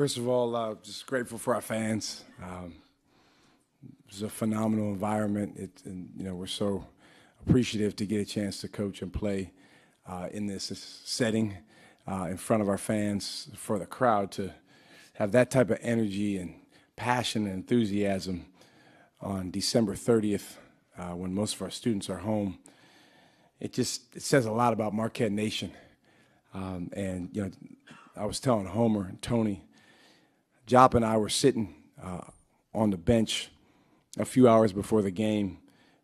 First of all, just grateful for our fans. It's a phenomenal environment. We're so appreciative to get a chance to coach and play in this setting in front of our fans, for the crowd to have that type of energy and passion and enthusiasm on December 30th when most of our students are home. It says a lot about Marquette Nation. I was telling Homer and Tony, Jop and I were sitting on the bench a few hours before the game,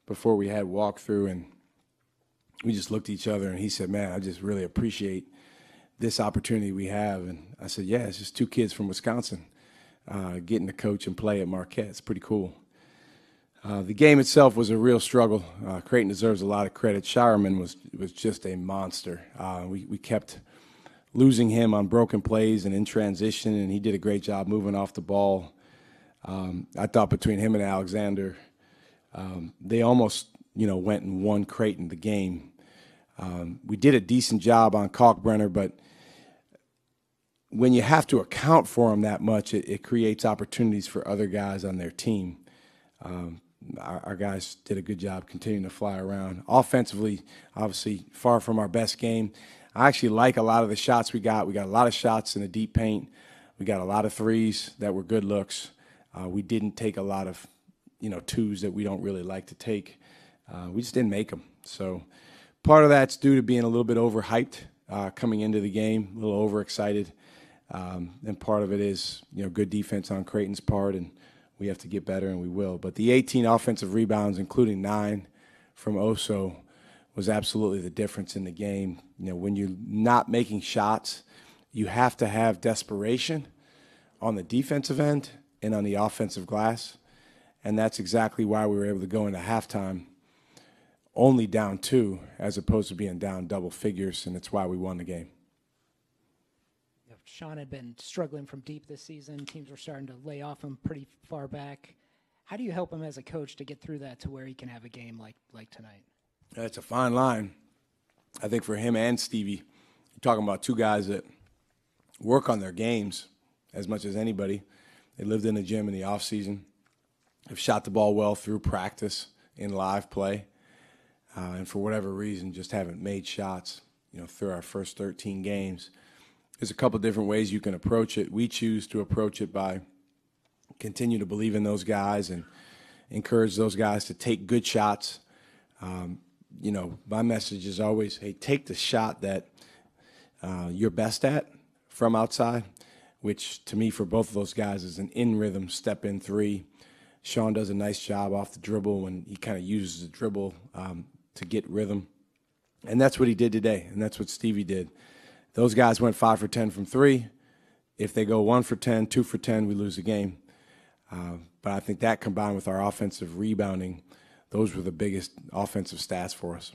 before we had walkthrough, and we just looked at each other, and he said, man, I just really appreciate this opportunity we have. And I said, yeah, it's just two kids from Wisconsin getting to coach and play at Marquette. It's pretty cool. The game itself was a real struggle. Creighton deserves a lot of credit. Shireman was just a monster. We kept losing him on broken plays and in transition, and he did a great job moving off the ball. I thought between him and Alexander, they almost went and won Creighton the game. We did a decent job on Kalkbrenner, but when you have to account for him that much, it creates opportunities for other guys on their team. Our guys did a good job continuing to fly around. Offensively, obviously, far from our best game. I actually like a lot of the shots we got. We got a lot of shots in the deep paint. We got a lot of threes that were good looks. We didn't take a lot of, twos that we don't really like to take. We just didn't make them. So part of that's due to being a little bit overhyped coming into the game, a little overexcited. And part of it is, good defense on Creighton's part, and we have to get better, and we will. But the 18 offensive rebounds, including 9 from Oso, was absolutely the difference in the game. When you're not making shots, you have to have desperation on the defensive end and on the offensive glass, and that's exactly why we were able to go into halftime only down 2 as opposed to being down double figures, and it's why we won the game. Sean had been struggling from deep this season. Teams were starting to lay off him pretty far back. How do you help him as a coach to get through that to where he can have a game like tonight? That's a fine line. I think for him and Stevie, you're talking about two guys that work on their games as much as anybody. They lived in the gym in the off season, have shot the ball well through practice in live play, and for whatever reason just haven't made shots, through our first 13 games. There's a couple different ways you can approach it. We choose to approach it by continue to believe in those guys and encourage those guys to take good shots. My message is always, hey, take the shot that you're best at from outside, which to me for both of those guys is an in-rhythm step-in 3. Sean does a nice job off the dribble when he kind of uses the dribble to get rhythm. And that's what he did today, and that's what Stevie did. Those guys went 5 for 10 from 3. If they go 1 for 10, 2 for 10, we lose the game. But I think that combined with our offensive rebounding, those were the biggest offensive stats for us.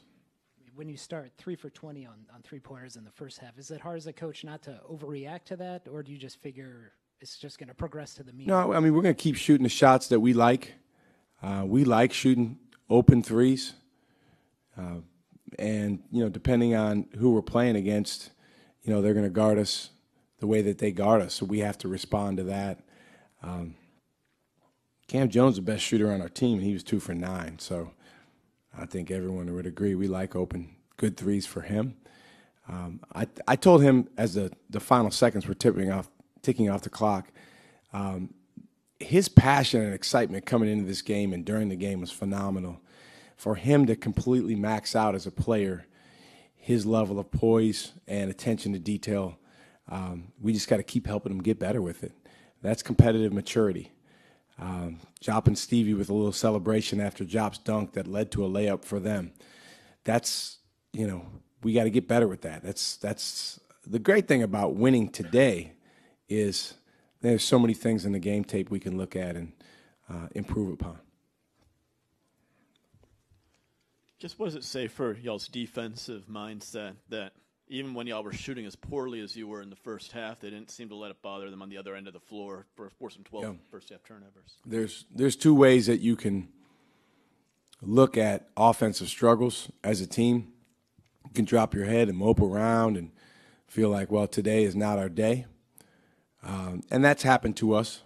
When you start 3 for 20 on three-pointers in the first half, is it hard as a coach not to overreact to that, or do you just figure it's just going to progress to the mean? No, I mean, we're going to keep shooting the shots that we like. We like shooting open threes. And, depending on who we're playing against, they're going to guard us the way that they guard us, so we have to respond to that. Cam Jones is the best shooter on our team, and he was 2 for 9. So I think everyone would agree we like open, good threes for him. I told him as the final seconds were ticking off the clock, his passion and excitement coming into this game and during the game was phenomenal. For him to completely max out as a player, his level of poise and attention to detail, we just got to keep helping him get better with it. That's competitive maturity. Jop and Stevie with a little celebration after Jop's dunk that led to a layup for them. That's, we got to get better with that. That's the great thing about winning today is there's so many things in the game tape we can look at and improve upon. Just what does it say for y'all's defensive mindset that even when y'all were shooting as poorly as you were in the first half, they didn't seem to let it bother them on the other end of the floor for some 12 first-half turnovers? There's two ways that you can look at offensive struggles as a team. You can drop your head and mope around and feel like, well, today is not our day. And that's happened to us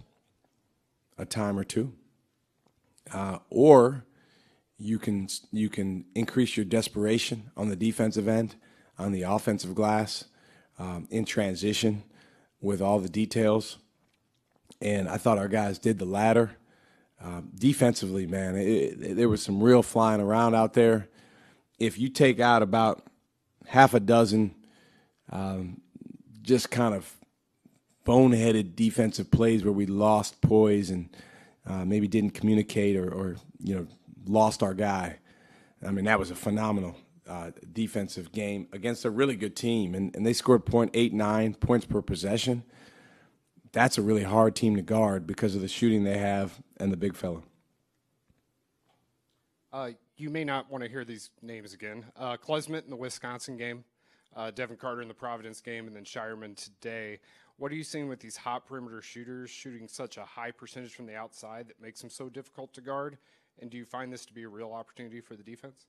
a time or two. Or you can increase your desperation on the defensive end, on the offensive glass, in transition with all the details. And I thought our guys did the latter. Defensively, man, there was some real flying around out there. If you take out about half a dozen just kind of boneheaded defensive plays where we lost poise and maybe didn't communicate or lost our guy, I mean, that was a phenomenal defensive game against a really good team. And they scored .89 points per possession. That's a really hard team to guard because of the shooting they have and the big fella. You may not want to hear these names again. Klesmit in the Wisconsin game, Devin Carter in the Providence game, and then Shireman today. What are you seeing with these hot perimeter shooters shooting such a high percentage from the outside that makes them so difficult to guard? And do you find this to be a real opportunity for the defense?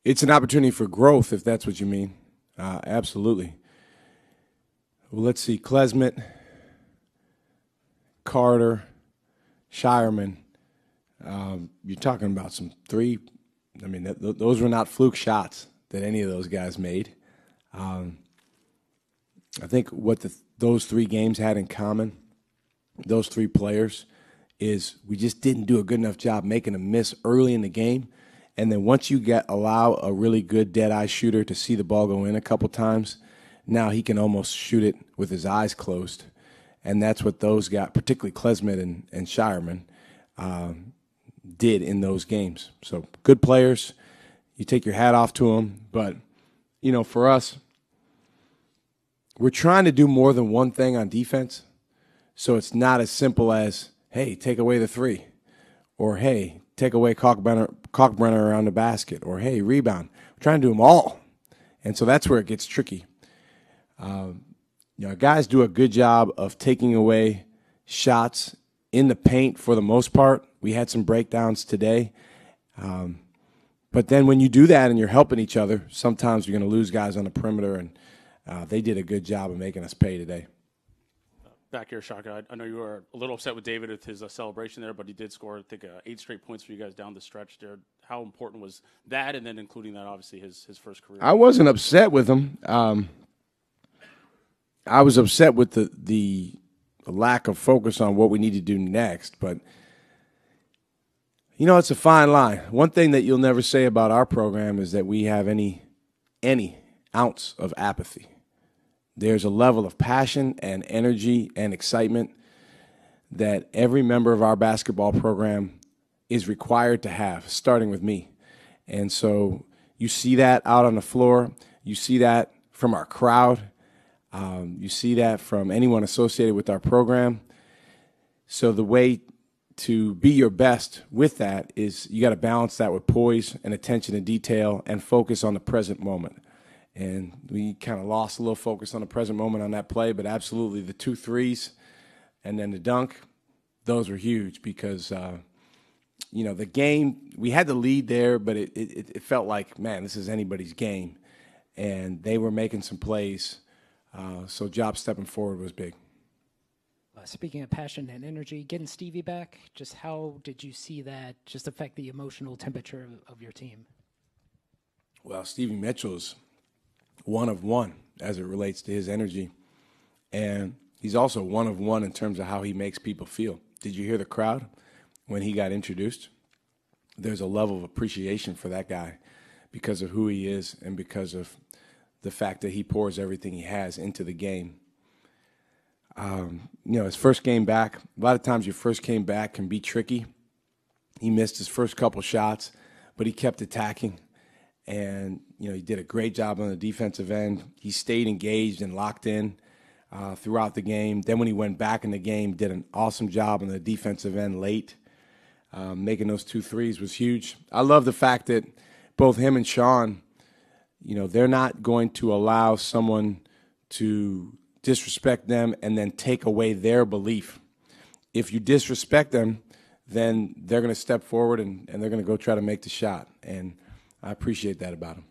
It's an opportunity for growth, if that's what you mean. Absolutely. Well, let's see. Klesmit, Carter, Shireman. You're talking about some three. I mean, those were not fluke shots that any of those guys made. I think what those three games had in common, those three players, is we just didn't do a good enough job making a miss early in the game. And then once you allow a really good dead-eye shooter to see the ball go in a couple times, now he can almost shoot it with his eyes closed. And that's what those guys, particularly Klesmit and Shireman, did in those games. So good players. You take your hat off to them. But, for us, we're trying to do more than one thing on defense. So it's not as simple as, hey, take away the three. Or, hey, take away Kalkbrenner around the basket. Or, hey, rebound. We're trying to do them all. And so that's where it gets tricky. Guys do a good job of taking away shots in the paint for the most part. We had some breakdowns today. But then when you do that and you're helping each other, sometimes you're going to lose guys on the perimeter, and they did a good job of making us pay today. Back here, Shaka, I know you were a little upset with David with his celebration there, but he did score, I think, 8 straight points for you guys down the stretch there. How important was that, and then including that, obviously, his first career? I wasn't upset with him. I was upset with the lack of focus on what we need to do next. But, it's a fine line. One thing that you'll never say about our program is that we have any ounce of apathy. There's a level of passion and energy and excitement that every member of our basketball program is required to have, starting with me. And so you see that out on the floor. You see that from our crowd. You see that from anyone associated with our program. So the way to be your best with that is you got to balance that with poise and attention to detail and focus on the present moment. And we kind of lost a little focus on the present moment on that play, but absolutely the 2 threes and then the dunk, those were huge because, the game, we had the lead there, but it felt like, man, this is anybody's game. And they were making some plays. So job stepping forward was big. Speaking of passion and energy, getting Stevie back, just how did you see that just affect the emotional temperature of your team? Well, Stevie Mitchell's one of one as it relates to his energy. And he's also one of one in terms of how he makes people feel. Did you hear the crowd when he got introduced? There's a level of appreciation for that guy because of who he is and because of the fact that he pours everything he has into the game. His first game back, a lot of times your first game back can be tricky. He missed his first couple shots, but he kept attacking. And, he did a great job on the defensive end. He stayed engaged and locked in throughout the game. Then when he went back in the game, did an awesome job on the defensive end late. Making those 2 threes was huge. I love the fact that both him and Sean, they're not going to allow someone to disrespect them and then take away their belief. If you disrespect them, then they're going to step forward and they're going to go try to make the shot. And I appreciate that about them.